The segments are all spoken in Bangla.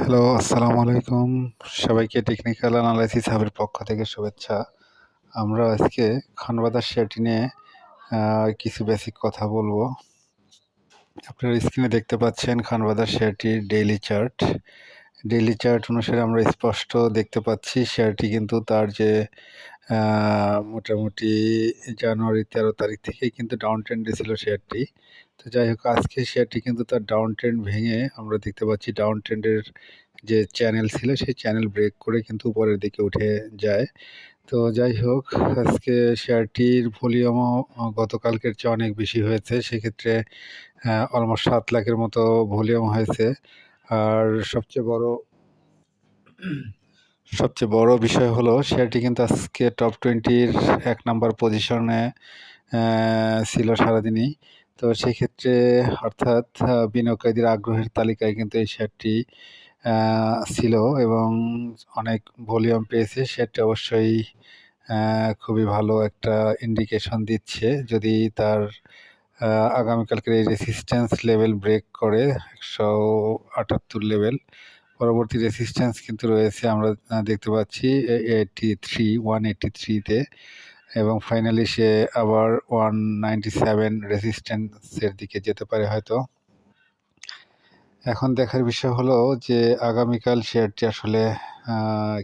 হ্যালো, আসসালামু আলাইকুম। সবাইকে টেকনিক্যাল অ্যানালাইসিস হাবের পক্ষ থেকে শুভেচ্ছা। আমরা আজকে খানবাদার শেয়ারটি নিয়ে কিছু বেসিক কথা বলবো। আপনারা স্ক্রিনে দেখতে পাচ্ছেন খানবাদার শেয়ারটির ডেইলি চার্ট। ডেইলি চার্ট অনুসারে আমরা স্পষ্ট দেখতে পাচ্ছি শেয়ারটি কিন্তু তার যে মোটামুটি জানুয়ারি 13 তারিখ থেকেই কিন্তু ডাউন ট্রেন্ডে ছিল শেয়ারটি। তো যাই হোক, আজকে শেয়ারটি কিন্তু তার ডাউন ট্রেন্ড ভেঙে আমরা দেখতে পাচ্ছি ডাউন ট্রেন্ডের যে চ্যানেল ছিল সেই চ্যানেল ব্রেক করে কিন্তু উপরের দিকে উঠে যায়। তো যাই হোক, আজকে শেয়ারটির ভলিউমও গতকালকের চেয়ে অনেক বেশি হয়েছে। সেক্ষেত্রে অলমোস্ট 7 লাখের মতো ভলিউম হয়েছে। আর সবচেয়ে বড় বিষয় হলো শেয়ারটি কিন্তু আজকে টপ 20-র 1 নাম্বার পজিশনে ছিল সারাদিনই। তো সেক্ষেত্রে অর্থাৎ বিনিয়োগকারীদের আগ্রহের তালিকায় কিন্তু এই শেয়ারটি ছিল এবং অনেক ভলিউম পেয়েছে। শেয়ারটি অবশ্যই খুবই ভালো একটা ইন্ডিকেশন দিচ্ছে। যদি তার আগামীকালকের এই রেসিস্ট্যান্স লেভেল ব্রেক করে 178 লেভেল, পরবর্তী রেসিস্ট্যান্স কিন্তু রয়েছে আমরা দেখতে পাচ্ছি 183 তে, এবং ফাইনালি সে আবার 197 রেসিস্ট্যান্সের দিকে যেতে পারে হয়তো। এখন দেখার বিষয় হলো যে আগামীকাল শেয়ারটি আসলে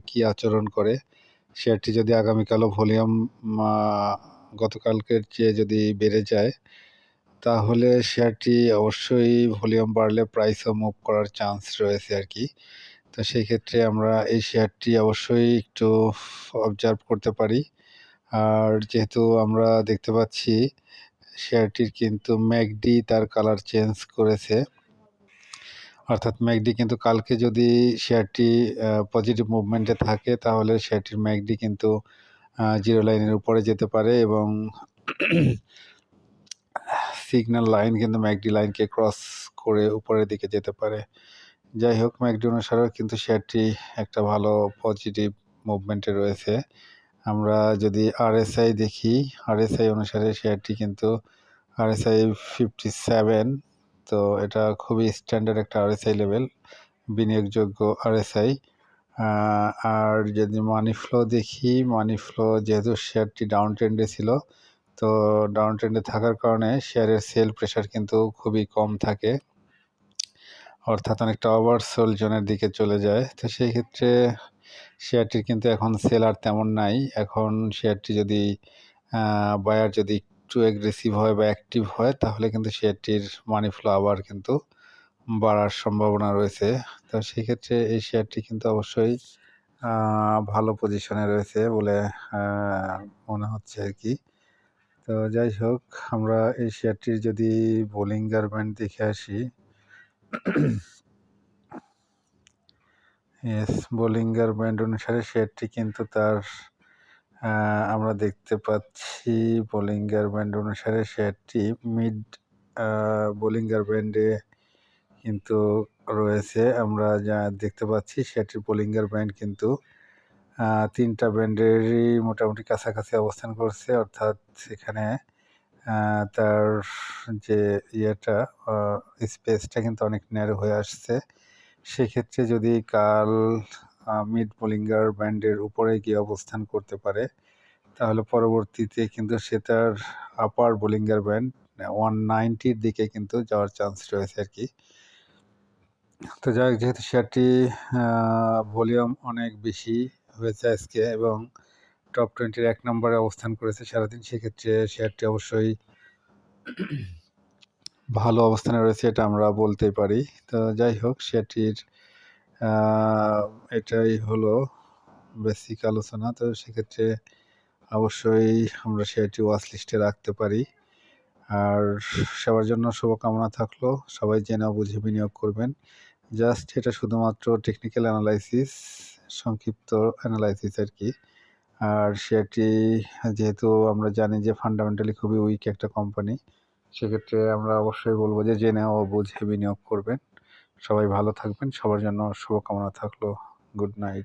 কি আচরণ করে। শেয়ারটি যদি আগামীকালও ভলিউম গতকালকের চেয়ে যদি বেড়ে যায়, তাহলে শেয়ারটি অবশ্যই ভলিউম বাড়লে প্রাইসও মুভ করার চান্স রয়েছে আর কি। তো সেই ক্ষেত্রে আমরা এই শেয়ারটি অবশ্যই একটু অবজার্ভ করতে পারি। আর যেহেতু আমরা দেখতে পাচ্ছি শেয়ারটির কিন্তু ম্যাকডি তার কালার চেঞ্জ করেছে, অর্থাৎ ম্যাকডি কিন্তু কালকে যদি শেয়ারটি পজিটিভ মুভমেন্টে থাকে তাহলে শেয়ারটির ম্যাকডি কিন্তু জিরো লাইনের উপরে যেতে পারে এবং সিগন্যাল লাইন কিন্তু ম্যাকডি লাইনকে ক্রস করে উপরের দিকে যেতে পারে। যাই হোক, ম্যাকডি অনুসারেও কিন্তু শেয়ারটি একটা ভালো পজিটিভ মুভমেন্টে রয়েছে। আমরা যদি আরএসআই দেখি, আরএসআই অনুসারে শেয়ারটি কিন্তু আরএসআই 57, তো এটা খুবই স্ট্যান্ডার্ড একটা আরএসআই লেভেল, বিনিয়োগযোগ্য আরএসআই। আর যদি মানি ফ্লো দেখি, মানি ফ্লো যেহেতু শেয়ারটি ডাউন ট্রেন্ডে ছিল, তো ডাউন ট্রেন্ডে থাকার কারণে শেয়ারের সেল প্রেশার কিন্তু খুবই কম থাকে, অর্থাৎ অনেকটা ওভারসোল্ড জোনের দিকে চলে যায়। তো সেই ক্ষেত্রে শেয়ারটির কিন্তু এখন সেলার তেমন নাই। এখন শেয়ারটি যদি বায়ার যদি একটু অ্যাগ্রেসিভ হয় বা অ্যাক্টিভ হয় তাহলে কিন্তু শেয়ারটির মানি ফ্লো আবার কিন্তু বাড়ার সম্ভাবনা রয়েছে। তো সেই ক্ষেত্রে এই শেয়ারটি কিন্তু অবশ্যই ভালো পজিশনে রয়েছে বলে মনে হচ্ছে আর কি। তো যাই হোক, আমরা এই শেয়ারটির যদি বোলিঙ্গার ব্যান্ড দেখে আসি, বোলিঙ্গার ব্যান্ড অনুসারে শেয়ারটি কিন্তু তার আমরা দেখতে পাচ্ছি বোলিঙ্গার ব্যান্ড অনুসারে শেয়ারটি মিড বোলিঙ্গার ব্যান্ডে কিন্তু রয়েছে। আমরা যা দেখতে পাচ্ছি শেয়ারটির বোলিঙ্গার ব্যান্ড কিন্তু 3টা ব্যান্ডেরই মোটামুটি কাছাকাছি অবস্থান করছে, অর্থাৎ এখানে তার যে স্পেসটা কিন্তু অনেক ন্যারো হয়ে আসছে। সেক্ষেত্রে যদি কাল মিড বোলিঙ্গার ব্যান্ডের উপরে গিয়ে অবস্থান করতে পারে তাহলে পরবর্তীতে কিন্তু সে তার আপার বোলিঙ্গার ব্যান্ড 190-র দিকে কিন্তু যাওয়ার চান্স রয়েছে আর কি। তো যাই হোক, যেহেতু শেয়ারটি ভলিউম অনেক বেশি হয়েছে আজকে এবং টপ 20-র 1 নম্বরে অবস্থান করেছে সারাদিন, সেক্ষেত্রে শেয়ারটি অবশ্যই ভালো অবস্থানে রয়েছে, এটা আমরা বলতেই পারি। তো যাই হোক, শেয়ারটির এটাই হলো বেসিক আলোচনা। তো সেক্ষেত্রে অবশ্যই আমরা শেয়ারটি ওয়াচ লিস্টে রাখতে পারি। আর সবার জন্য শুভকামনা থাকলো, সবাই জেনে বুঝে বিনিয়োগ করবেন। জাস্ট এটা শুধুমাত্র টেকনিক্যাল অ্যানালাইসিস, সংক্ষিপ্ত অ্যানালাইসিস আর কি। আর শেয়ারটি যেহেতু আমরা জানি যে ফান্ডামেন্টালি খুবই উইক একটা কোম্পানি, সেক্ষেত্রে আমরা অবশ্যই বলবো যে জেনে ও বুঝে বিনিয়োগ করবেন। সবাই ভালো থাকবেন, সবার জন্য শুভকামনা থাকলো। Good night.